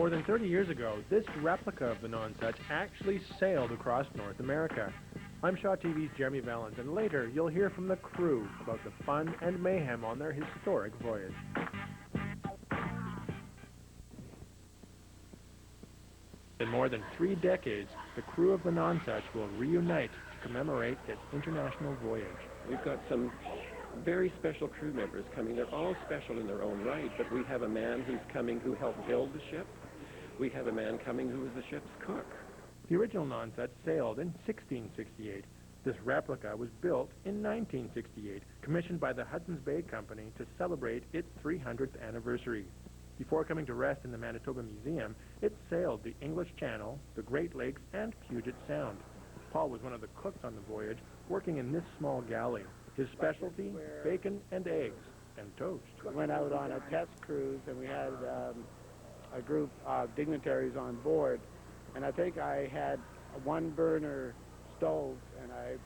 More than 30 years ago, this replica of the Nonsuch actually sailed across North America. I'm Shaw TV's Jeremy Valens, and later you'll hear from the crew about the fun and mayhem on their historic voyage. In more than 3 decades, the crew of the Nonsuch will reunite to commemorate its international voyage. We've got some very special crew members coming. They're all special in their own right, but we have a man who's coming who helped build the ship. We have a man coming who was the ship's cook. The original Nonsuch sailed in 1668. This replica was built in 1968, commissioned by the Hudson's Bay Company to celebrate its 300th anniversary. Before coming to rest in the Manitoba Museum, it sailed the English Channel, the Great Lakes, and Puget Sound. Paul was one of the cooks on the voyage, working in this small galley. His specialty, bacon and eggs and toast. We went out on a test cruise, and we had a group of dignitaries on board, and I think I had a 1-burner stove, and I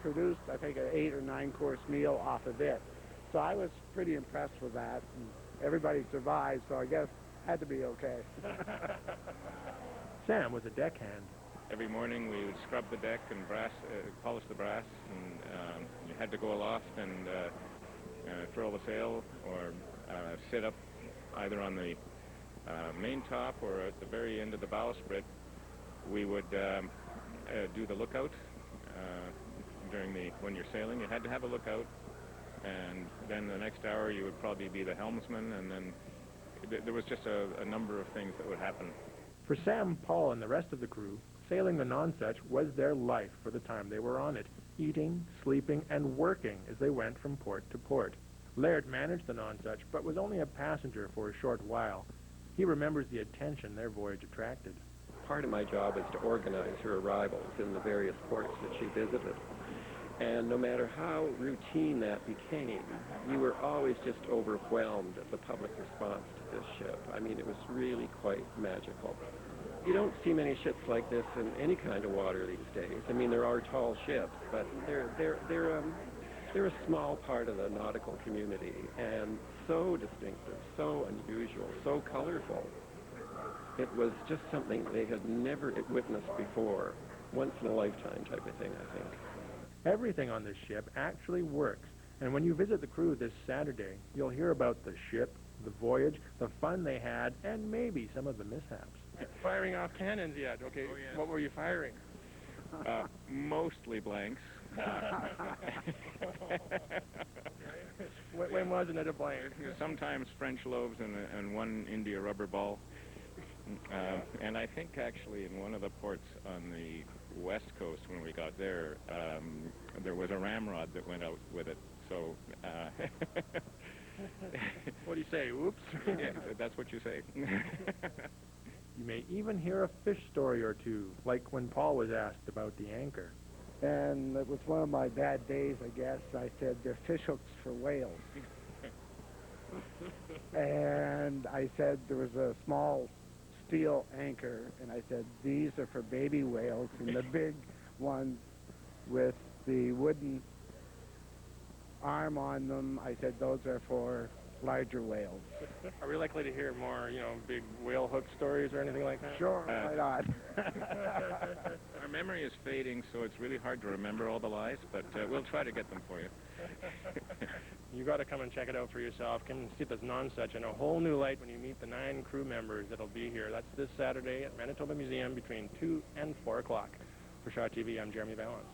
produced, I think, an 8 or 9 course meal off of it. So I was pretty impressed with that, and everybody survived, so I guess it had to be okay. Sam was a deckhand. Every morning we would scrub the deck and polish the brass, and you had to go aloft and furl the sail or sit up either on the main top or at the very end of the bowsprit. We would do the lookout when you're sailing. You had to have a lookout, and then the next hour you would probably be the helmsman, and then there was just a number of things that would happen. For Sam, Paul, and the rest of the crew, sailing the Nonsuch was their life for the time they were on it, eating, sleeping, and working as they went from port to port. Laird managed the Nonsuch, but was only a passenger for a short while. He remembers the attention their voyage attracted. Part of my job is to organize her arrivals in the various ports that she visited. And no matter how routine that became, you were always just overwhelmed at the public response to this ship. I mean, it was really quite magical. You don't see many ships like this in any kind of water these days. I mean, there are tall ships, but they're a small part of the nautical community, and so distinctive, so unusual, so colorful. It was just something they had never witnessed before, once in a lifetime type of thing, I think. Everything on this ship actually works, and when you visit the crew this Saturday, you'll hear about the ship, the voyage, the fun they had, and maybe some of the mishaps. Firing off cannons yet? Okay, Oh, yeah. What were you firing? Mostly blanks. When wasn't it a blank? Sometimes French loaves and 1 India rubber ball. And I think actually in one of the ports on the west coast when we got there, there was a ramrod that went out with it. So, What do you say, oops? Yeah, that's what you say. You may even hear a fish story or two, like when Paul was asked about the anchor. And it was one of my bad days, I guess. I said, they're fish hooks for whales. And I said there was a small steel anchor, and I said, these are for baby whales, and the big ones with the wooden arm on them, I said, those are for larger whales. Are we likely to hear more, big whale hook stories or anything like that? Sure, why not? Our memory is fading, so it's really hard to remember all the lies, but we'll try to get them for you. You got to come and check it out for yourself. Come and see this Nonsuch in a whole new light when you meet the 9 crew members that'll be here. That's this Saturday at Manitoba Museum between 2 and 4 o'clock. For Shaw TV, I'm Jeremy Valens.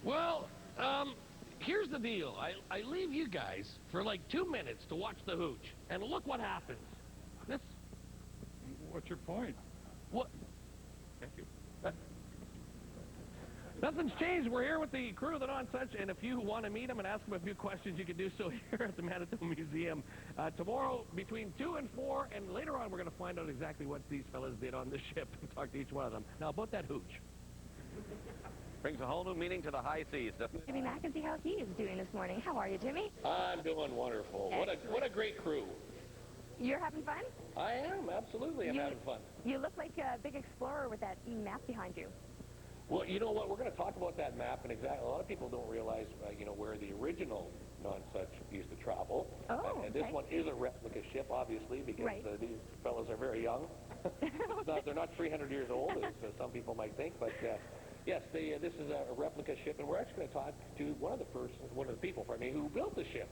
Well, here's the deal. I leave you guys for like 2 minutes to watch the hooch, and look what happens. This. What's your point? What? Thank you. Nothing's changed. We're here with the crew of the Nonsuch, and if you want to meet them and ask them a few questions, you can do so here at the Manitoba Museum tomorrow between 2 and 4, and later on we're going to find out exactly what these fellas did on the ship and talk to each one of them. Now, about that hooch. Brings a whole new meaning to the high seas, doesn't it? Jimmy Mack and see how he is doing this morning. How are you, Jimmy? I'm doing wonderful. What a great crew. You're having fun? I am, absolutely. I'm having fun. You look like a big explorer with that map behind you. Well, you know what? We're going to talk about that map, and exactly. A lot of people don't realize, where the original Nonsuch used to travel. Oh, And this okay. one is a replica ship, obviously, because Right. these fellows are very young. They're not 300 years old, as some people might think, but yes, this is a replica ship, and we're actually going to talk to one of the people, who built the ship.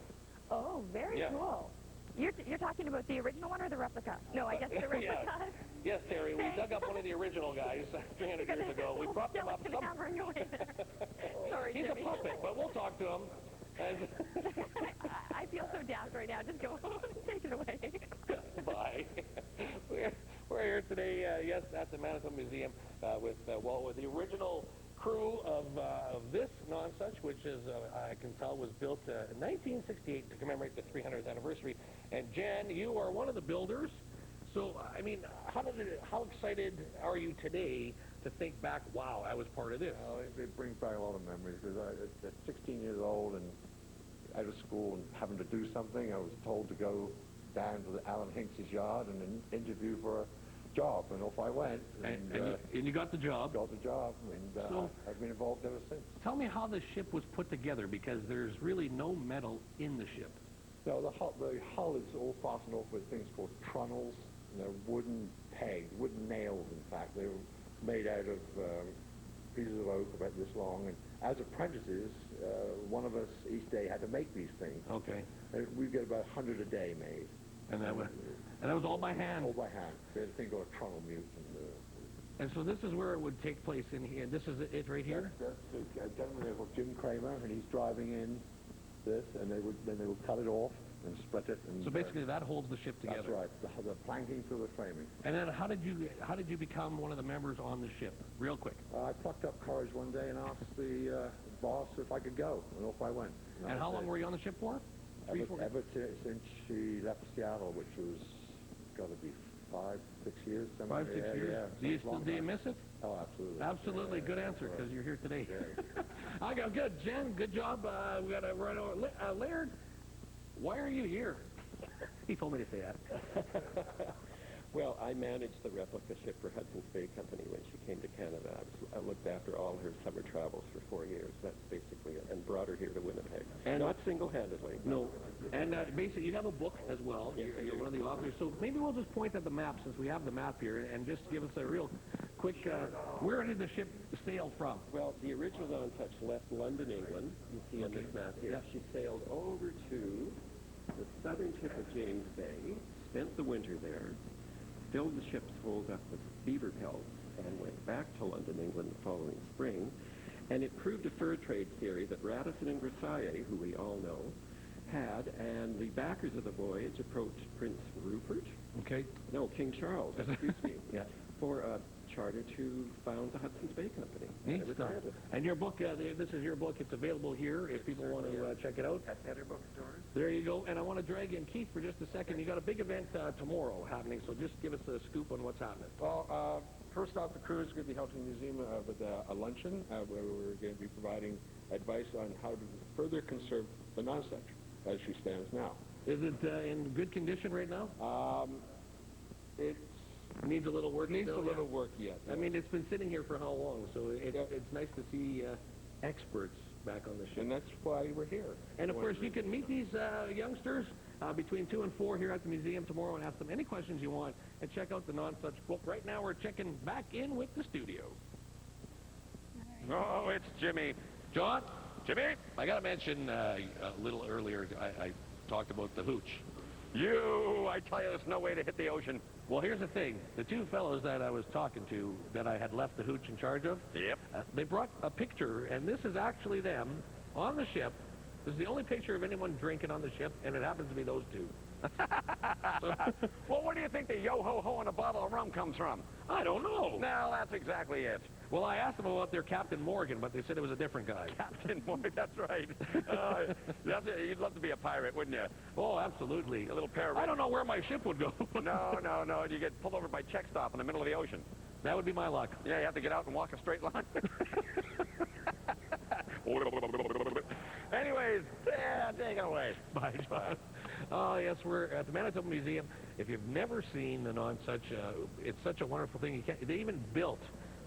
Oh, very Yeah. cool. You're talking about the original one or the replica? No, I guess the replica. Yes, Terry, we dug up one of the original guys 300 years ago. We propped him up. Hammering away there. Sorry, He's Jimmy. a puppet, but we'll talk to him. And I feel so daft right now. Just go take it away. bye. We're here today, yes, at the Manitoba Museum with the original crew of this Nonsuch, which is, I can tell, was built in 1968 to commemorate the 300th anniversary. And Jan, you are one of the builders. So, I mean, how excited are you today to think back, wow, I was part of this? Well, it brings back a lot of memories, because at 16 years old and out of school and having to do something, I was told to go down to the Alan Hinks' yard and interview for a job, and off I went. And you got the job. Got the job, and So- I've been involved ever since. Tell me how the ship was put together, because there's really no metal in the ship. So the hull is all fastened off with things called trunnels, and they're wooden pegs, wooden nails, in fact. They were made out of pieces of oak about this long, and as apprentices, one of us each day had to make these things. Okay. And we get about 100 a day made. And that was all by hand. All by hand. We had a thing called a trunnel mute. And so this is where it would take place in here. This is it right here? That's a gentleman there called Jim Kramer, and he's driving in this, and they would cut it off and split it. And, So basically that holds the ship together. That's right. The planking through the framing. And then how did you become one of the members on the ship? Real quick. I plucked up courage one day and asked the boss if I could go, and off I went. And how long were you on the ship for? Ever since she left Seattle, which was got to be 5, 6 years. 5, 6 years. Yeah, Do you miss it? Oh, absolutely. Absolutely. Good answer, because you're here today. I got good. Jen, good job. We got to run over. Laird, why are you here? He told me to say that. Well, I managed the replica ship for Hudson's Bay Company when she came to Canada. I looked after all her summer travels for 4 years. That's basically it, and brought her here to Winnipeg. And not single-handedly. No. And basically, you have a book as well. You're one of the authors. So maybe we'll just point at the map, since we have the map here, and just give us a real quick, where did the ship sail from? Well, the original Nonsuch left London, England. You see on this map here. Yeah. She sailed over to the southern tip of James Bay, spent the winter there, filled the ship's hold up with beaver pelts, and went back to London, England the following spring. And it proved a fur trade theory that Radisson and Versailles, who we all know, had, and the backers of the voyage approached Prince Rupert, King Charles, excuse me, for a charter to found the Hudson's Bay Company. Neat stuff. And your book, this is your book. It's available here if people want to check it out. At Better Bookstores. There you go. And I want to drag in Keith for just a second. You got a big event tomorrow happening, so just give us a scoop on what's happening. Well, first off, the crew is going to be helping the museum with a luncheon where we're going to be providing advice on how to further conserve the Nonsuch as she stands now. Is it in good condition right now? It needs a little work. Needs a little work yet. I mean, it's been sitting here for how long? So it's nice to see experts back on the ship. And that's why we're here. And of course, you can meet these youngsters between 2 and 4 here at the museum tomorrow and ask them any questions you want and check out the Nonsuch book. Right now, we're checking back in with the studio. Oh, it's Jimmy. John? Jimmy? I got to mention a little earlier, I talked about the hooch. I tell you, there's no way to hit the ocean. Well, here's the thing. The 2 fellows that I was talking to that I had left the hooch in charge of, they brought a picture, and this is actually them on the ship. This is the only picture of anyone drinking on the ship, and it happens to be those 2. Well, where do you think the yo-ho-ho and a bottle of rum comes from? I don't know. No, that's exactly it. Well, I asked them about their Captain Morgan, but they said it was a different guy. Captain Morgan, that's right. You'd love to be a pirate, wouldn't you? Oh, absolutely. A little pair of... I don't know where my ship would go. No. You get pulled over by check stop in the middle of the ocean. That would be my luck. Yeah, you have to get out and walk a straight line. Anyways, take it away. Bye, John. Oh, yes, we're at the Manitoba Museum. If you've never seen the Nonsuch, it's such a wonderful thing. They even built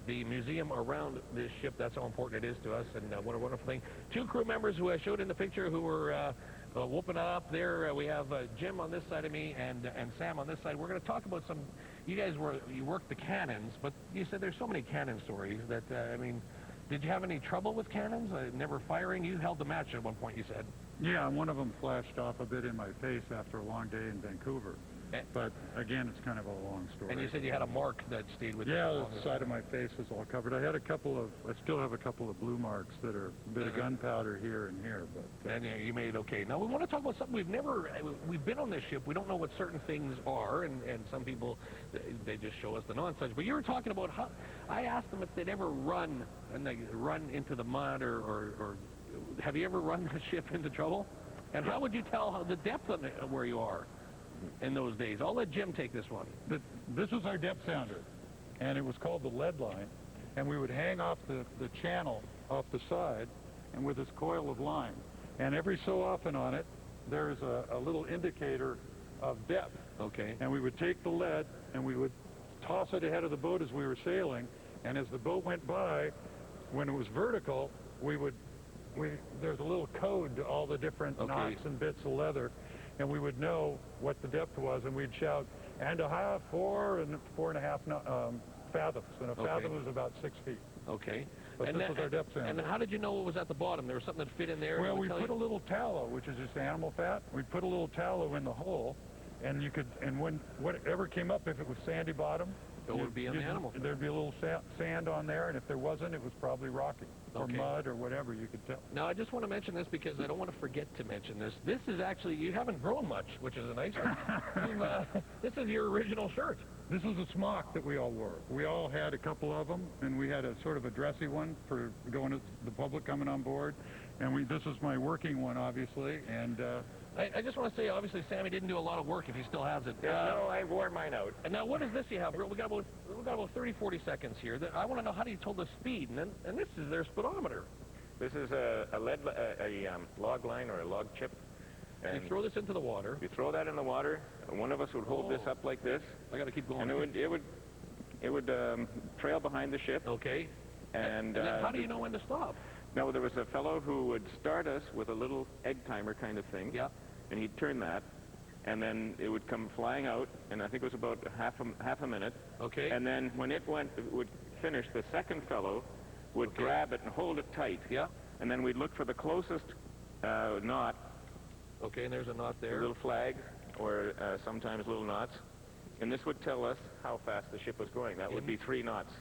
the museum around this ship. That's how important it is to us, and what a wonderful thing. 2 crew members who I showed in the picture who were whooping up there. We have Jim on this side of me and Sam on this side. We're going to talk about some. You worked the cannons, but you said there's so many cannon stories that I mean, did you have any trouble with cannons? Never firing? You held the match at one point, you said. Yeah, one of them flashed off a bit in my face after a long day in Vancouver. But again, it's kind of a long story. And you said you had a mark that stayed with you. Yeah, the side of my face was all covered. I still have a couple of blue marks that are a bit of gunpowder here and here. But and you made it okay. Now we want to talk about something we've been on this ship. We don't know what certain things are, and some people, they just show us the Nonsuch. But you were talking about how, I asked them if they'd ever run into the mud or have you ever run the ship into trouble? And how would you tell how the depth of where you are in those days? I'll let Jim take this one. This was our depth sounder, and it was called the lead line, and we would hang off the channel off the side and with this coil of line. And every so often on it, there's a little indicator of depth. Okay. And we would take the lead and we would toss it ahead of the boat as we were sailing, and as the boat went by, when it was vertical, there's a little code to all the different knots and bits of leather, and we would know what the depth was, and we'd shout, and a half, 4 and 4.5 fathoms, and a fathom was about 6 feet. Okay. But this was our depth sounder. And how did you know what was at the bottom? There was something that fit in there? Well, we put a little tallow, which is just animal fat. We'd put a little tallow in the hole, and when whatever came up, if it was sandy bottom, it would be in the animal fat. There'd be a little sand on there, and if there wasn't, it was probably rocky or mud or whatever, you could tell. Now, I just want to mention this because I don't want to forget to mention this. This is actually, you haven't grown much, which is a nice thing. This is your original shirt. This was a smock that we all wore. We all had a couple of them, and we had a sort of a dressy one for going to the public coming on board. And this is my working one, obviously, and I just want to say, obviously, Sammy didn't do a lot of work if he still has it. No, I wore mine out. And now, what is this you have? We got about 30, 40 seconds here. I want to know how do you tell the speed, and this is their speedometer. This is a log line or a log chip. And you throw this into the water. You throw that in the water. One of us would hold this up like this. I got to keep going. And it would trail behind the ship. Okay. And then how do you know when to stop? No, there was a fellow who would start us with a little egg timer kind of thing. Yeah. And he'd turn that, and then it would come flying out, and I think it was about half a minute. Okay. And then when it would finish, the second fellow would grab it and hold it tight. Yeah. And then we'd look for the closest knot. Okay, and there's a knot there. A little flag, or sometimes little knots. And this would tell us how fast the ship was going. That would be 3 knots.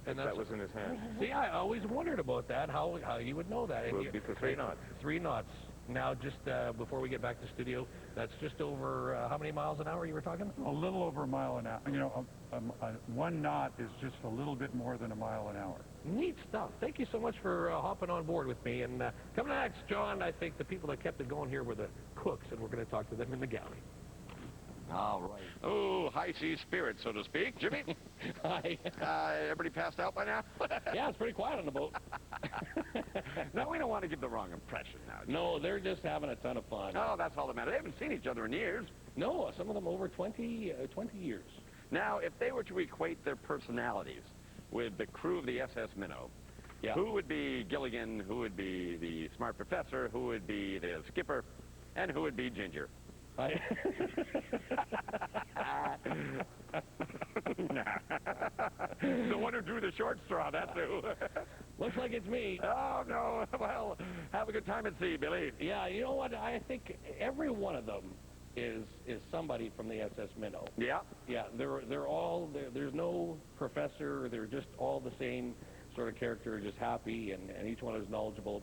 And that was in his hand. See, I always wondered about that, how you would know that. It would be for 3 knots. 3 knots. Now, just before we get back to studio, that's just over how many miles an hour you were talking? A little over a mile an hour. You know, 1 knot is just a little bit more than a mile an hour. Neat stuff. Thank you so much for hopping on board with me. And coming next, John, I think the people that kept it going here were the cooks, and we're going to talk to them in the galley. All right. Oh, high sea spirit, so to speak. Jimmy? Hi. Everybody passed out by now? Yeah, it's pretty quiet on the boat. No, we don't want to give the wrong impression now. No, they're just having a ton of fun. Oh, that's all that matters. They haven't seen each other in years. No, some of them over 20 years. Now, if they were to equate their personalities with the crew of the SS Minnow, who would be Gilligan, who would be the smart professor, who would be the skipper, and who would be Ginger? The one who drew the short straw, that's who. Looks like it's me. Oh, no. Well, have a good time at sea, Billy. Yeah, you know what? I think every one of them is somebody from the SS Minnow. Yeah? Yeah, they're all, there's no professor. They're just all the same sort of character, just happy, and each one is knowledgeable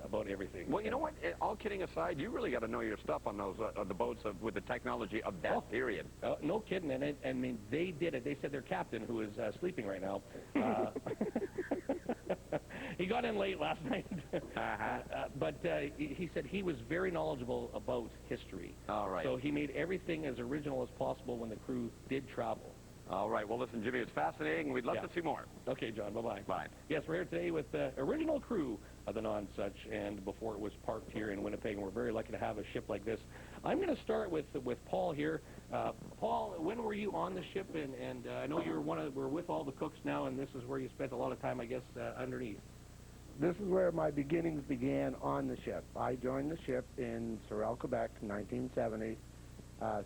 about everything. Well, you know what? All kidding aside, you really got to know your stuff on those the boats with the technology of that period. No kidding, and I mean, they did it. They said their captain, who is sleeping right now, he got in late last night, but he said he was very knowledgeable about history. All right. So he made everything as original as possible when the crew did travel. All right. Well, listen, Jimmy, it's fascinating. We'd love to see more. Okay, John. Bye-bye. Bye. Yes, we're here today with the original crew of the Nonsuch, and before it was parked here in Winnipeg, and we're very lucky to have a ship like this I'm going to start with Paul here. Paul, when were you on the ship? And I know you're we're with all the cooks now, and this is where you spent a lot of time, I guess, underneath. This is where my beginnings began on the ship. I joined the ship in Sorel, Quebec in 1970,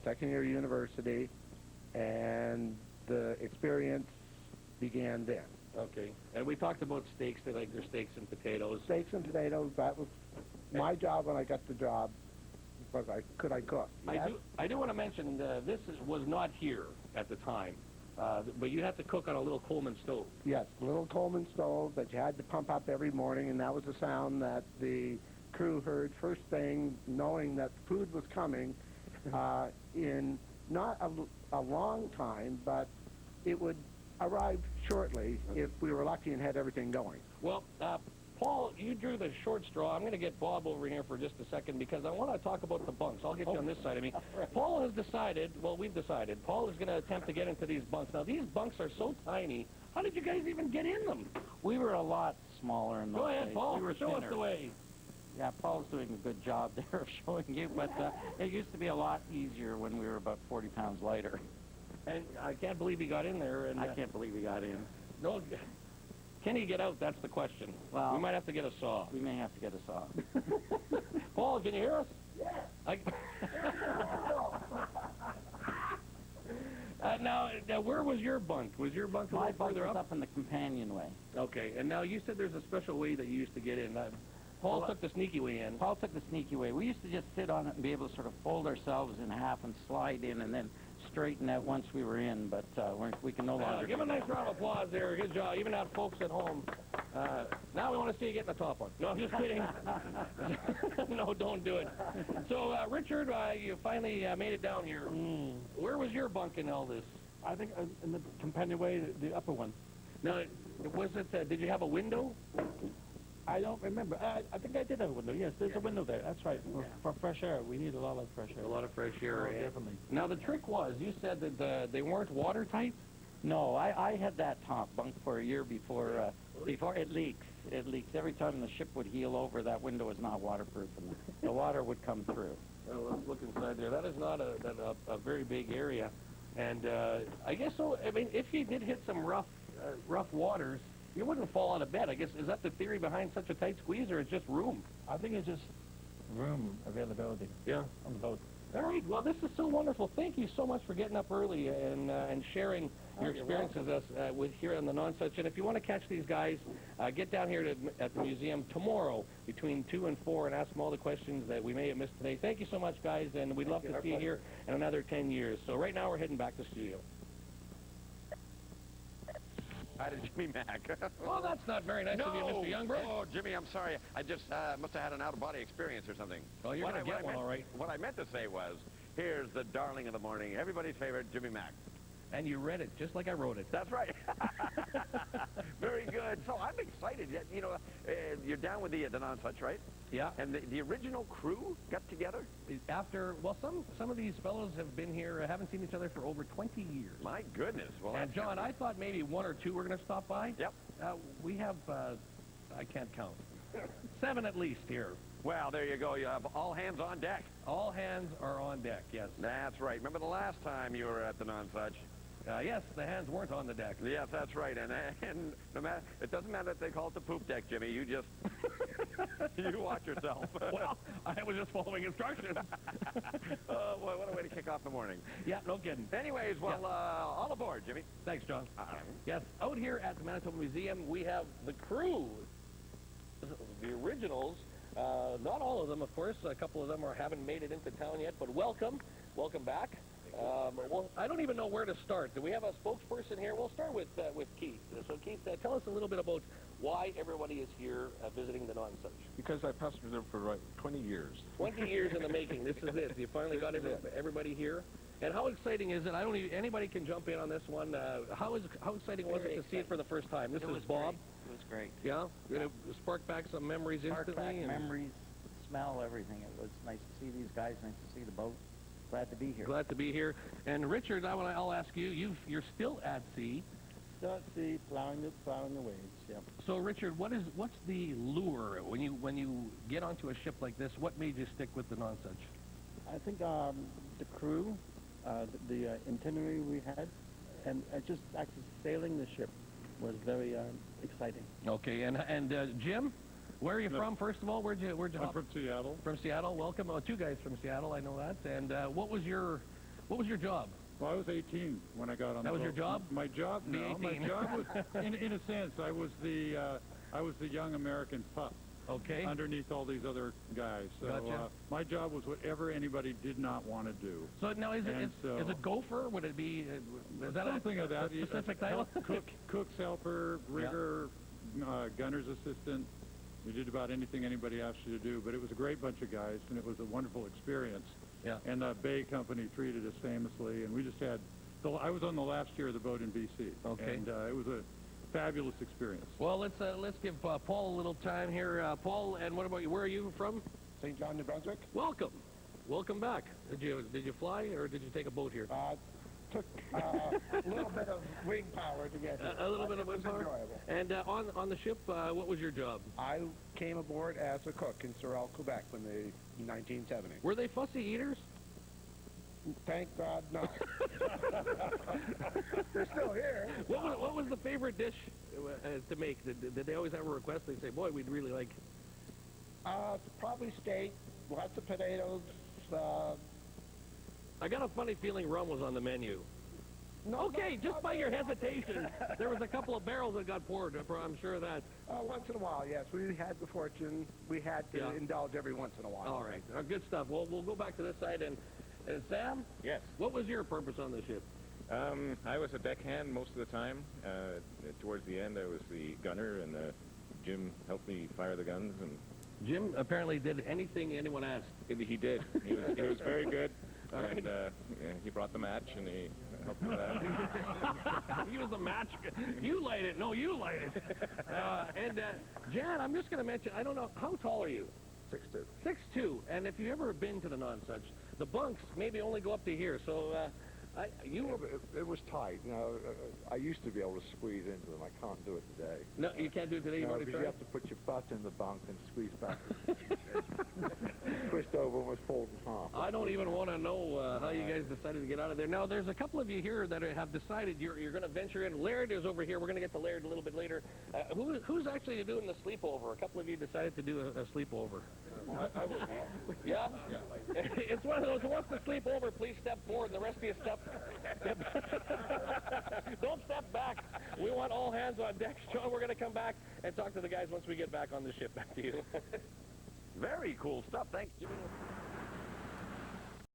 second year university, and the experience began then. Okay. And we talked about steaks. They like their steaks and potatoes. Steaks and potatoes, that was my job when I got the job, because I cook. Yes? I do want to mention this was not here at the time, but you had to cook on a little Coleman stove. Yes, little Coleman stove that you had to pump up every morning, and that was the sound that the crew heard first thing, knowing that food was coming in not a long time, but it would arrive shortly if we were lucky and had everything going. Well, Paul, you drew the short straw. I'm going to get Bob over here for just a second because I want to talk about the bunks. I'll get you on this side of me. Paul has decided, well, we've decided, Paul is going to attempt to get into these bunks. Now, these bunks are so tiny. How did you guys even get in them? We were a lot smaller in those Go ahead, days. Paul. We were Show us thinner. the way. Yeah, Paul's doing a good job there of showing you, but it used to be a lot easier when we were about 40 pounds lighter. And I can't believe he got in there. And I can't believe he got in. No, can he get out? That's the question. Well, we might have to get a saw. We may have to get a saw. Paul, can you hear us? Yes. Now, where was your bunk? Was your bunk a My little bunk further was up? up in the companionway. Okay, and now you said there's a special way that you used to get in. Paul took the sneaky way in. Paul took the sneaky way. We used to just sit on it and be able to sort of fold ourselves in half and slide in and then straighten out once we were in, but we can no longer. Give him a nice round of applause there. Good job. Even out folks at home. Now we want to see you get in the top one. No, I'm just kidding. No, don't do it. So, Richard, you finally made it down here. Where was your bunk in all this? I think in the companionway, the upper one. Now, was it? Did you have a window? I don't remember. I think I did have a window. Yes, there's a window there. That's right. For fresh air, we need a lot of fresh air. A lot of fresh air. Definitely. Now, the trick was, you said that they weren't watertight? No, I had that top bunk for a year before it leaks. It leaks. Every time the ship would heel over, that window is not waterproof, and the water would come through. Well, let's look inside there. That is not a very big area. And I guess so. I mean, if you did hit some rough waters, you wouldn't fall out of bed. I guess, is that the theory behind such a tight squeeze, or it's just room? I think it's just room availability. Yeah. On the boat. All right. Well, this is so wonderful. Thank you so much for getting up early and sharing your experiences with here on the Nonsuch. And if you want to catch these guys, get down here at the museum tomorrow between 2 and 4 and ask them all the questions that we may have missed today. Thank you so much, guys, and we'd love to see you here in another 10 years. So right now we're heading back to studio. Hi to Jimmy Mack. Well, that's not very nice of you, Mr. Youngberg. Oh, Jimmy, I'm sorry. I just must have had an out-of-body experience or something. Well, you're going to get one, all right. What I meant to say was, here's the darling of the morning, everybody's favorite, Jimmy Mack. And you read it just like I wrote it. That's right. Very good. So I'm excited. You know, you're down with the Nonsuch, right? Yeah. And the original crew got together? After, well, some of these fellows have been here, haven't seen each other for over 20 years. My goodness. Well, and John, I thought maybe 1 or 2 were going to stop by. Yep. We have, I can't count, 7 at least here. Well, there you go. You have all hands on deck. All hands are on deck, yes. That's right. Remember the last time you were at the Nonsuch? Yes, the hands weren't on the deck. Yes, that's right. And no matter, it doesn't matter if they call it the poop deck, Jimmy. You just, you watch yourself. Well, I was just following instructions. Oh, boy, what a way to kick off the morning. Yeah, no kidding. Anyways, well, all aboard, Jimmy. Thanks, John. Yes, out here at the Manitoba Museum, we have the crew, the originals. Not all of them, of course. A couple of them haven't made it into town yet, but welcome. Welcome back. Well, I don't even know where to start. Do we have a spokesperson here? We'll start with Keith. So, Keith, tell us a little bit about why everybody is here visiting the Nonsuch. Because I pastored them for 20 years. 20 years in the making. This is it. You finally got everybody here. And how exciting is it? Anybody can jump in on this one. How exciting was it to see it for the first time? This is Bob. It was great. Yeah? You're going to spark back some memories instantly? Spark back memories, smell, everything. It was nice to see these guys, nice to see the boat. Glad to be here. Glad to be here. And Richard, I'll ask you, you're still at sea. Still at sea, plowing the waves, yep. So, Richard, what's the lure when you get onto a ship like this? What made you stick with the Nonsuch? I think the crew, the itinerary we had, and just actually sailing the ship was very exciting. Okay, and Jim, where are you from? First of all, where'd you I'm hop? from Seattle. From Seattle. Welcome. Oh, 2 guys from Seattle. I know that. And what was your job? Well, I was 18 when I got on the boat. That was your job? My job? Be No, my 18. job was, in a sense, I was the young American pup. Okay. Underneath all these other guys. So Gotcha. my job was whatever anybody did not want to do. So now is it gopher? Would it be is that something of that? a specific title? Cook's helper, rigger, gunner's assistant. We did about anything anybody asked you to do, but it was a great bunch of guys, and it was a wonderful experience. Yeah. And the Bay Company treated us famously, and we just had. I was on the last year of the boat in BC. Okay. And it was a fabulous experience. Well, let's give Paul a little time here. Paul, and what about you? Where are you from? St. John, New Brunswick. Welcome back. Did you fly or did you take a boat here? Took a little bit of wing power to get here. A little bit of wing power. Enjoyable. And on the ship, what was your job? I came aboard as a cook in Sorel, Quebec, in 1970. Were they fussy eaters? Thank God, no. They're still here. What was the favorite dish to make? Did they always have a request? They say, boy, we'd really like. Probably steak, lots of potatoes. I got a funny feeling rum was on the menu. No, okay, just by your hesitation, there was a couple of barrels that got poured. I'm sure of that. Once in a while, yes. We had the fortune. We had to indulge every once in a while. All right, good stuff. Well, we'll go back to this side. And Sam? Yes. What was your purpose on the ship? I was a deckhand most of the time. Towards the end, I was the gunner, and Jim helped me fire the guns. And Jim apparently did anything anyone asked. he did. He was very good. And he brought the match, and he helped with that. He was the match. You light it. No, you light it. And Jan, I'm just going to mention, I don't know, how tall are you? 6'2". 6'2". And if you've ever been to the Nonsuch, the bunks maybe only go up to here. So It was tight. I used to be able to squeeze into them. I can't do it today. No, you can't do it today. No, because you have to put your butt in the bunk and squeeze back. Twist over, almost fold in half. I don't even want to know how you guys decided to get out of there. Now, there's a couple of you here that have decided you're going to venture in. Laird is over here. We're going to get to Laird a little bit later. Who's actually doing the sleepover? A couple of you decided to do a sleepover. I will. Yeah? It's one of those, who wants to sleep over, please step forward, and the rest of you step. Don't step back. We want all hands on deck. John, we're going to come back and talk to the guys once we get back on the ship. Back to you. Very cool stuff. Thanks, Jimmy.